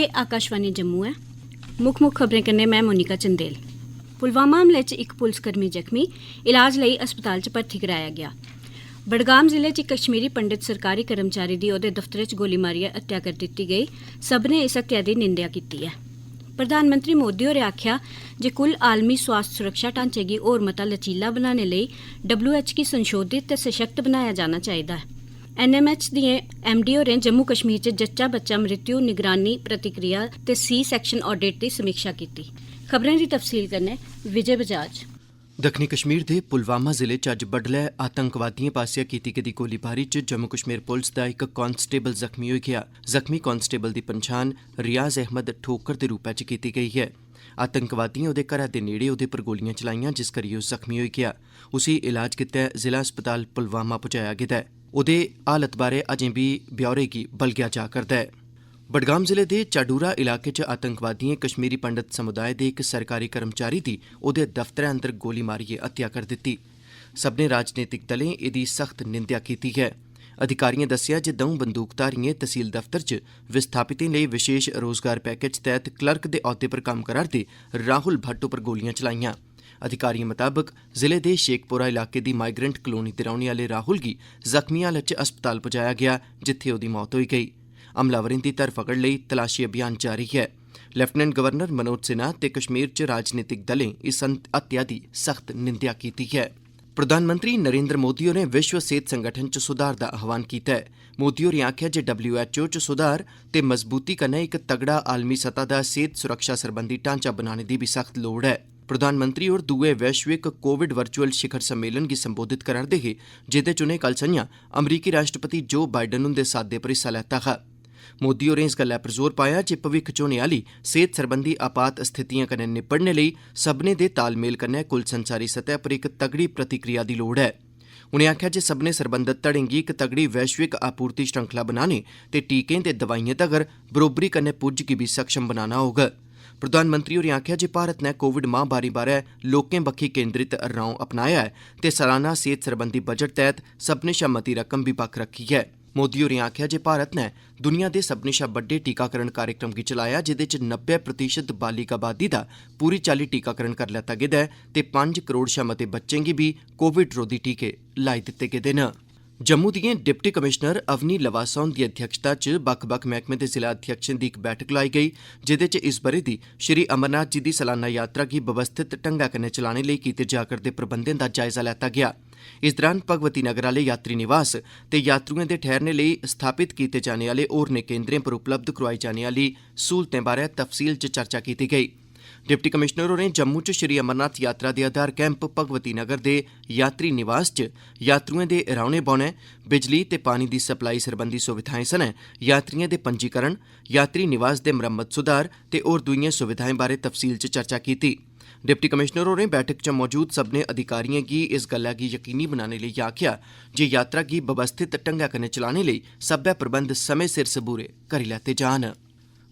एह् आकाशवाणी जम्मू है। मुक्ख खबरें कन्नै मैं मोनिका चंदेल। पुलवामा हमले च इक पुलसकर्मी जख्मी, इलाज लेई अस्पताल च भर्ती कराया गया। बडगाम जिले च इक कश्मीरी पंडित सरकारी कर्मचारी दी ओह्दे दफ्तरै च गोली मारियै हत्या करी दित्ती गेई। सभनें इस हत्या दी निंदेआ कीती है। प्रधानमंत्री मोदी होरें आखेआ जे कुल आलमी स्वास्थ्य सुरक्षा ढांचे गी होर मता लचीला बनाने लेई WHO गी संशोधित ते सशक्त बनाया जाना चाहिदा है। NMH दिएं MD होरें जम्मू कश्मीर च जच्चा बच्चा मृत्यु निगरानी प्रतिक्रिया ते C सैक्शन ऑडिट दी समीक्षा कीती। खबरें दी तफसील कन्नै विजय बजाज। दक्खनी कश्मीर दे पुलवामा जिले च अज्ज बड्डलै आतंकवादिएं पास्सेआ कीती गेदी गोलीबारी च जम्मू कश्मीर पुलस दा इक कांस्टेबल जख्मी होई गेआ। जख्मी कांस्टेबल दी पन्छान रियाज अहमद ठोकर दे रूपै च कीती गेई है। आतंकवादिएं ओह्दे घरै दे नेड़े ओह्दे पर गोलियां चलाईयां, जिस करियै ओह् जख्मी होई गेआ। उसी इलाज गित्तै जिला अस्पताल पुलवामा पुजाया गेदा ऐ। ओह्दे हालत बारै अजें बी ब्यौरे गी बलगेआ जा करदा है। बडगाम जिले दे चाडूरा इलाके च आतंकवादिएं कश्मीरी पंडित समुदाय दे इक सरकारी कर्मचारी दी ओह्दे दफ्तरै अंदर गोली मारियै हत्या करी दित्ती। सभनें राजनीतिक दलें एह्दी सख्त निंदेआ कीती है। अधिकारिएं दस्सेआ जे दौं बंदूकधारिएं तहसील दफ्तर च विस्थापितें लेई विशेष रोजगार पैकेज तैह्त क्लर्क दे औह्दे पर कम्म करा'रदे राहुल भट्ट उप्पर गोलियां चलाईयां। अधिकारिएं मताबक जिले दे शेखपोरा इलाके दी माइग्रेंट कलोनी दे रौह्ने आह्ले राहुल गी जख्मी हालत च अस्पताल पुजाया गेआ, जित्थे ओह्दी मौत होई गेई। हमलावरें दी धरफगड़ लेई तलाशी अभियान जारी है। लेफ्टिनेंट गवर्नर मनोज सिन्हा ते कश्मीर च राजनीतिक दलें इस हत्या दी सख्त निंदेआ कीती है। प्रधानमंत्री नरेंद्र मोदी होरें विश्व सेहत संगठन च सुधार दा आह्वान कीता है। मोदी होरें आखेआ जे WHO च सुधार ते मजबूती कन्नै इक तगड़ा आलमी सतह दा सेहत सुरक्षा सरबंधी ढांचा बनाने दी बी सख्त लोड़ है। प्रधानमंत्री होर दुए वैश्विक कोविड वर्चुअल शिखर सम्मेलन गी संबोधित करा'रदे हे, जेह्दे च उनें कल संझां अमरीकी राष्ट्रपति जो बाइडन हुंदे साद्दे पर हिस्सा लैता हा। मोदी होरें इस गल्लै पर जोर पाया जे भविक्ख च होने आह्ली सेहत सरबंधी आपात स्थितिएं कन्नै निब्बड़ने लेई सभनें दे तालमेल कन्नै कुल संसारी सतह पर इक तगड़ी प्रतिक्रिया दी लोड़ है। उनें आखेआ जे सभनें सरबंधत धड़ें गी इक तगड़ी वैश्विक आपूर्ति श्रृंखला बनाने ते टीकें ते दवाइएं तगर बरोबरी कन्नै पुज्ज गी बी सक्षम बनाना होग। प्रधानमंत्री होरें आखेआ जे भारत नै कोविड महामारी बारै लोकें बक्खी केंद्रित रौं अपनाया ऐ ते सालाना सेहत सरबंधी बजट तैह्त सभनें शा मती रकम बी बक्ख रक्खी ऐ। मोदी होरें आखेआ जे भारत नै दुनिया दे सभनें शा बड्डे टीकाकरण कार्यक्रम गी चलाया, जेह्दे च 90% बालिग आबादी दा पूरी चाल्ली टीकाकरण करी लैता गेदा ऐ ते 5 करोड़ शा मते बच्चें गी बी कोविड रोधी टीके लाई दित्ते गेदे न। जम्मू दिएं डिप्टी कमिशनर अवनी लवासा हुंदी अध्यक्षता च बक्ख-बक्ख मैह्कमें दे जिला अध्यक्षें दी इक बैठक लाई गेई, जेह्दे च इस ब'रे दी श्री अमरनाथ जी दी सलाना यात्रा गी व्यवस्थित ढंगै कन्नै चलाने लेई कीते जा करदे प्रबंधें दा जायजा लैता गेआ। इस दौरान भगवती नगर आह्ले यात्री निवास ते यात्रुएं दे ठैह्रने लेई स्थापित कीते जाने आह्ले होरनें केंद्रें पर उपलब्ध करोआई जाने आह्ली स्हूलतें बारै तफसील च चर्चा कीती गेई। डिप्टी कमिशनर होरें जम्मू च श्री अमरनाथ यात्रा दे आधार कैंप भगवती नगर दे यात्री निवास च यात्रुएं दे रौह्ने बौह्ने, बिजली ते पानी दी सप्लाई सरबंधी सुविधाएं सनै यात्रिएं दे पंजीकरण, यात्री निवास दे मरम्मत सुधार ते होर दुइएं सुविधाएं बारै तफसील च चर्चा कीती। डिप्टी कमिशनर होरें बैठक च मौजूद सभनें अधिकारिएं गी इस गल्लै गी यकीनी बनाने लेई आखेआ जे यात्रा गी व्यवस्थित ढंगै कन्नै चलाने लेई सब्बै प्रबंध समें सिर सबूरे करी लैते जान।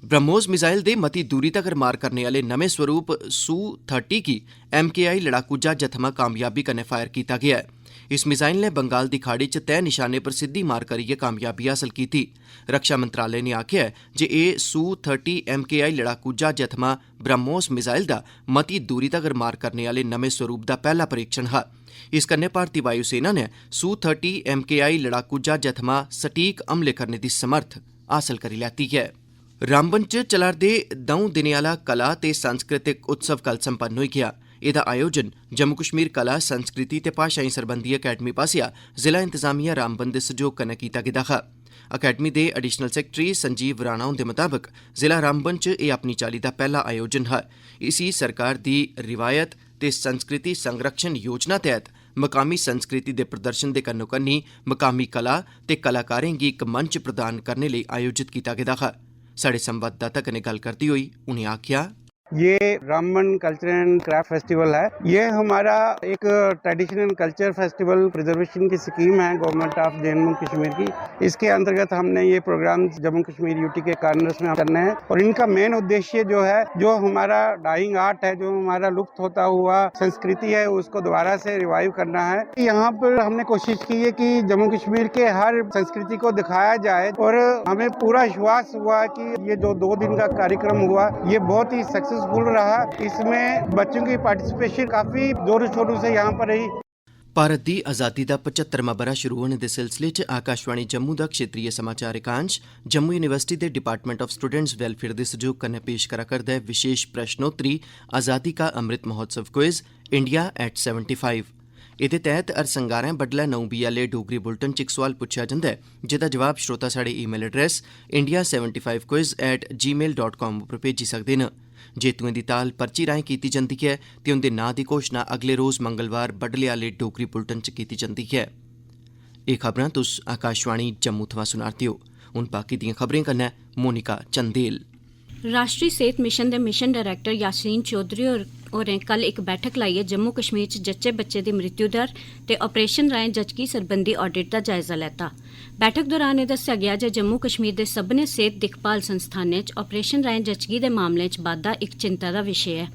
ब्रह्मोस मिसाइल दे मती दूरी तगर मार करने आह्ले नमें स्वरूप Su-30 गी MKI लड़ाकू ज्हाजै थमां कामयाबी कन्नै फायर कीता गेआ ऐ। इस मिसाइल ने बंगाल दी खाड़ी च तय निशाने पर सिद्धी मार करियै कामयाबी हासल कीती। रक्षा मंत्रालय ने आखेआ ऐ जे एह् Su-30 MKI लड़ाकू ज्हाजै थमां ब्रह्मोस मिसाइल दा मती दूरी तगर मार करने आह्ले नमें स्वरूप दा पैह्ला परीक्षण हा। इस कन्नै भारती वायुसेना ने Su-30 MKI लड़ाकू ज्हाजै थमां सटीक हमले करने दी समर्थ हासल करी लैती ऐ। रामबन च चला'रदे 2 दिनें आह्ला कला ते सांस्कृतिक उत्सव कल संपन्न होई गेआ। एह्दा आयोजन जम्मू कश्मीर कला, संस्कृति ते भाशाएं सरबंधी अकैडमी पास्सेआ जिला इंतजामिया रामबन दे सैह्योग कन्नै कीता गेदा हा। अकैडमी दे एडिशनल सैक्रेटरी संजीव राणा हुंदे मताबक जिला रामबन च एह् अपनी चाल्ली दा पैह्ला आयोजन हा। इसी सरकार दी रिवायत ते संस्कृति संरक्षण योजना तैह्त मकामी संस्कृति दे प्रदर्शन दे कन्नो-कन्नी मकामी कला ते कलाकारें गी इक मंच प्रदान करने लेई आयोजित कीता गेदा हा। साढ़े संवाददाता कन्नै गल्ल करदे होई उनें आखेआ, ये Ramban culture and craft festival है। ये हमारा एक ट्रेडिशनल कल्चर फेस्टिवल प्रिजर्वेशन की स्कीम है गवर्नमेंट ऑफ जम्मू कश्मीर की। इसके अंतर्गत हमने ये प्रोग्राम जम्मू कश्मीर यूटी के कार्नर्स में करने हैं और इनका मेन उद्देश्य जो है, जो हमारा डाइंग आर्ट है, जो हमारा लुप्त होता हुआ संस्कृति है, उसको दोबारा से रिवाइव करना है। यहाँ पर हमने कोशिश की है कि जम्मू कश्मीर के हर संस्कृति को दिखाया जाए और हमें पूरा विश्वास हुआ कि ये जो 2 दिन का कार्यक्रम हुआ ये बहुत ही सक्सेसफुल रहा। इसमें बच्चों की पार्टिसिपेशन काफी जोरों शोरों से यहाँ पर रही। भारत दी आज़ादी दा 75वां बरा शुरू होने दे सिलसिले च आकाशवाणी जम्मू दा क्षेत्रीय समाचार एकांश जम्मू यूनिवर्सिटी दे डिपार्टमेंट ऑफ स्टूडेंट्स वेलफेयर दे सहयोग कन्नै पेश करा करदा है विशेष प्रश्नोत्तरी आज़ादी का Amrit Mahotsav quiz India at 75। एह्दे तैह्त हर संगारें बडलै 9 बजे आह्ले डोगरी बुलेटिन च इक सोआल पुच्छेआ जंदा ऐ जेह्दा जवाब श्रोता साढ़े ईमेल एड्रेस india75quiz@gmail.com उप्पर भेजी सकदे न। जेतुएं दी ताल पर्ची राहें कीती जंदी ऐ ते उंदे नां दी घोशणा अगले रोज मंगलवार बडले आह्ले डोगरी बुलेटिन च कीती जंदी ऐ। एह् खबरां तुस आकाशवाणी जम्मू थमां सुना'रदे ओ। हुण बाकी दियां खबरें कन्नै मोनिका चंदेल। राष्ट्रीय सेहत मिशन दे मिशन डायरैक्टर यासीन चौधरी होरें कल इक बैठक लाइयै जम्मू कश्मीर च जच्चे बच्चे दी मृत्यु दर ते आपरेशन राहें जचगी सरबंधी ऑडिट दा जायजा लैता। बैठक दौरान एह् दस्सेआ गेआ जे जम्मू कश्मीर दे सब्भनें सेहत दिक्खभाल संस्थानें च आपरेशन राहें जचगी दे मामलें च बाद्धा इक चिंता दा विशे है।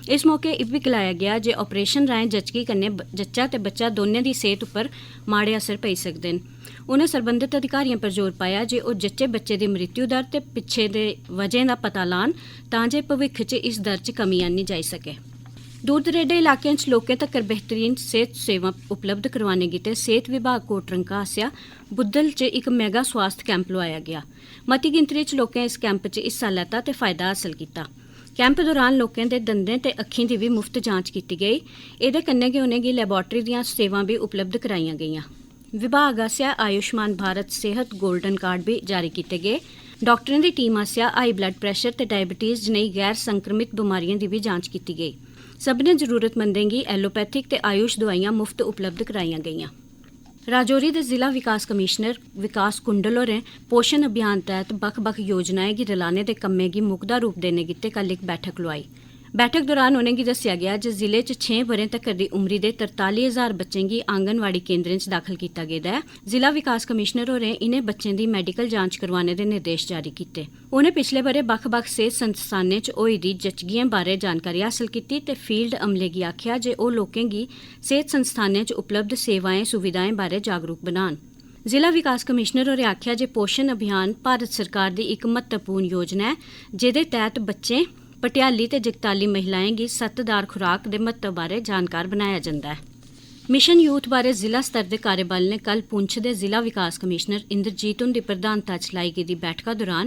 इस मौके इब्बी गलाया गेआ जे आपरेशन राहें जचगी कन्नै जच्चा ते बच्चा दौनें दी सेहत उप्पर माड़े असर पेई सकदे न। उनें सरबंधत अधिकारियों पर जोर पाया जे ओह् जच्चे बच्चे दी मृत्यु दर ते पिच्छे दे वजहें दा पता लान तां जे भविक्ख च इस दर च कमी आह्नी जाई सकै। दूर दरेडे इलाकें च लोकें तक्कर बेहतरीन सेहत सेवा उपलब्ध करवाने गितै सेहत विभाग कोटरंका आसेआ बुद्धल च इक मेगा स्वास्थ्य कैंप लोआया गेआ। मती गिनतरी च लोकें इस कैंप च हिस्सा लैता ते फायदा हासल कीता। कैंप दौरान लोकें दे दंदें ते अक्खीं दी बी मुफ्त जांच कीती गेई। एह्दे कन्नै गै उनेंगी लैबार्टरी दियां सेवां बी उपलब्ध कराईयां गेईयां। विभाग आसेआ आयुष्मान भारत सेहत गोल्डन कार्ड भी जारी कीते गे। डाक्टरें दी टीम आसेआ हाई ब्लड प्रैशर ते डायबिटीज जनेही गैर संक्रमित बमारियें दी भी जांच कीती गेई। सभनें जरूरतमंदें गी एलोपैथिक ते आयुष दवाइयां मुफ्त उपलब्ध कराईयां गेईयां। राजौरी दे जिला विकास कमिशनर विकास कुंडल होरें पोषण अभियान तैह्त बक्ख-बक्ख योजनाएं गी रलाने दे कम्में गी मुकदा रूप देने गितै कल इक बैठक लोआई। बैठक दौरान उनेंगी दस्सेआ गेआ जे जिले च 6 ब'रें तक्कर दी उमरी दे 43,000 बच्चें गी आंगनवाड़ी केंद्रें च दाखल कीता गेदा ऐ। जिला विकास कमिशनर होरें इनें बच्चें दी मैडिकल जांच करवाने दे निर्देश जारी कीते। उनें पिछले ब'रे बक्ख-बक्ख सेहत संस्थानें च होई दी जचगिएं बारै जानकारी हासल कीती ते फील्ड अमले गी आखेआ जे ओह् लोकें गी सेहत संस्थानें च उपलब्ध सेवाएं सुविधाएं बारै जागरूक बनान। जिला विकास कमिशनर होरें आखेआ जे पोषण अभियान भारत सरकार दी इक महत्वपूर्ण योजना ऐ जेह्दे तैह्त बच्चें भटेयाली ते जगताली महिलाएं गी सत्तदार खुराक दे महत्व बारै जानकार बनाया जंदा है। मिशन यूथ बारै जिला स्तर दे कार्यबल ने कल पुंछ दे जिला विकास कमिशनर इंद्रजीत हुंदी प्रधानता च लाई गेदी बैठका दौरान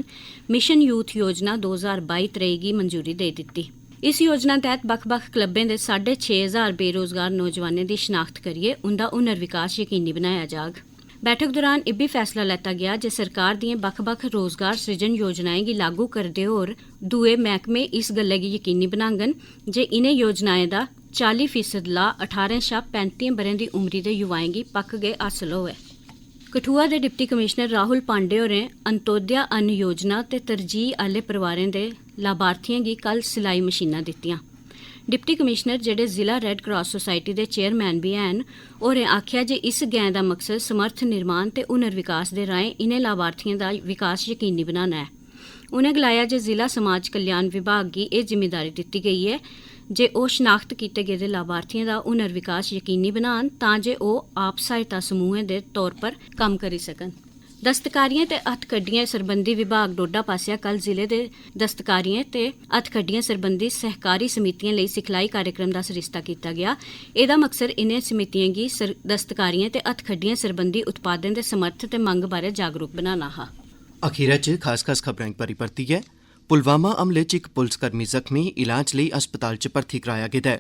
मिशन यूथ योजना 2022-23 गी मंजूरी देई दित्ती। इस योजना तैह्त बक्ख-बक्ख क्लबें दे 6,500 बेरोजगार नौजवानें दी शिनाख्त करियै उंदा हुनर विकास यकीनी बनाया जाग। बैठक दौरान इब्बी फैसला लैता गेआ जे सरकार दिएं बक्ख-बक्ख रोजगार सृजन योजनाएं गी लागू करदे होर दुए मैह्कमे इस गल्लै गी यकीनी बनाङन जे इनें योजनाएं दा 40% लाह् 18 शा 35 ब'रें दी उमरी दे युवाएं गी पक्क गै हासल होऐ। कठुआ दे डिप्टी कमिशनर राहुल पांडे होरें अंत्योदया अन्न योजना ते तरजीह आह्ले परिवारें दे लाभार्थियें गी कल सिलाई मशीनां दित्तियां। डिप्टी कमिशनर जेह्ड़े जिला रेड क्रॉस सोसाइटी दे चेयरमैन भी हैन होरें आखेआ जे इस गैं दा मकसद समर्थ निर्माण ते हुनर विकास दे राहें इनें लाभार्थियें दा विकास यकीनी बनाना ऐ। उनें गलाया जे जिला समाज कल्याण विभाग गी एह् जिम्मेदारी दित्ती गेई ऐ जे ओह् शनाख्त कीते गेदे लाभार्थियें दा हुनर विकास यकीनी बनान तां जे ओह् आप सहायता समूहें दे तौर पर कम्म करी सकन। दस्तकारियें ते हत्थखड्डियें सरबंधी विभाग डोडा पासेआ कल जिले दे दस्तकारियें ते हत्थखड्डियें सरबंधी सहकारी समितियें लेई सिखलाई कार्यक्रम दा सरिस्ता कीता गेआ। एह्दा मकसद इनें समितियें गी दस्तकारियें ते हत्थखड्डियें सरबंधी उत्पादें दे समर्थ ते मंग बारै जागरूक बनाना हा। अखीरै च खास खबरां इक बारी परतियै पुलवामा हमले च इक पुलसकर्मी जख्मी इलाज लेई अस्पताल च भर्थी कराया गेदा ऐ।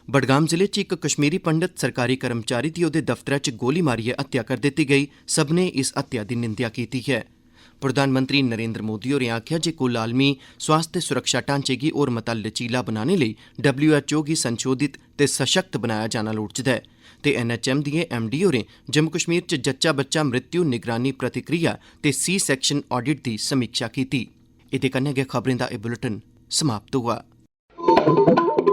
बडगाम जिले च इक कश्मीरी पंडित सरकारी कर्मचारी दी ओह्दे दफ्तरै च गोली मारियै हत्या करी दित्ती गेई। सभनें इस हत्या दी निंदेआ कीती ऐ। प्रधानमंत्री नरेंद्र मोदी होरें आखेआ जे कुल आलमी स्वास्थ्य सुरक्षा ढांचे गी होर मता लचीला बनाने लेई WHO गी संशोधित ते सशक्त बनाया जाना लोड़चदा ऐ ते NHM दिए MD होरें जम्मू कश्मीर च जच्चा बच्चा मृत्यु निगरानी प्रतिक्रिया ते C सैक्शन ऑडिट दी समीक्षा कीती। एह्दे कन्नै गै खबरें दा एह् बुलेटिन समाप्त होआ। है।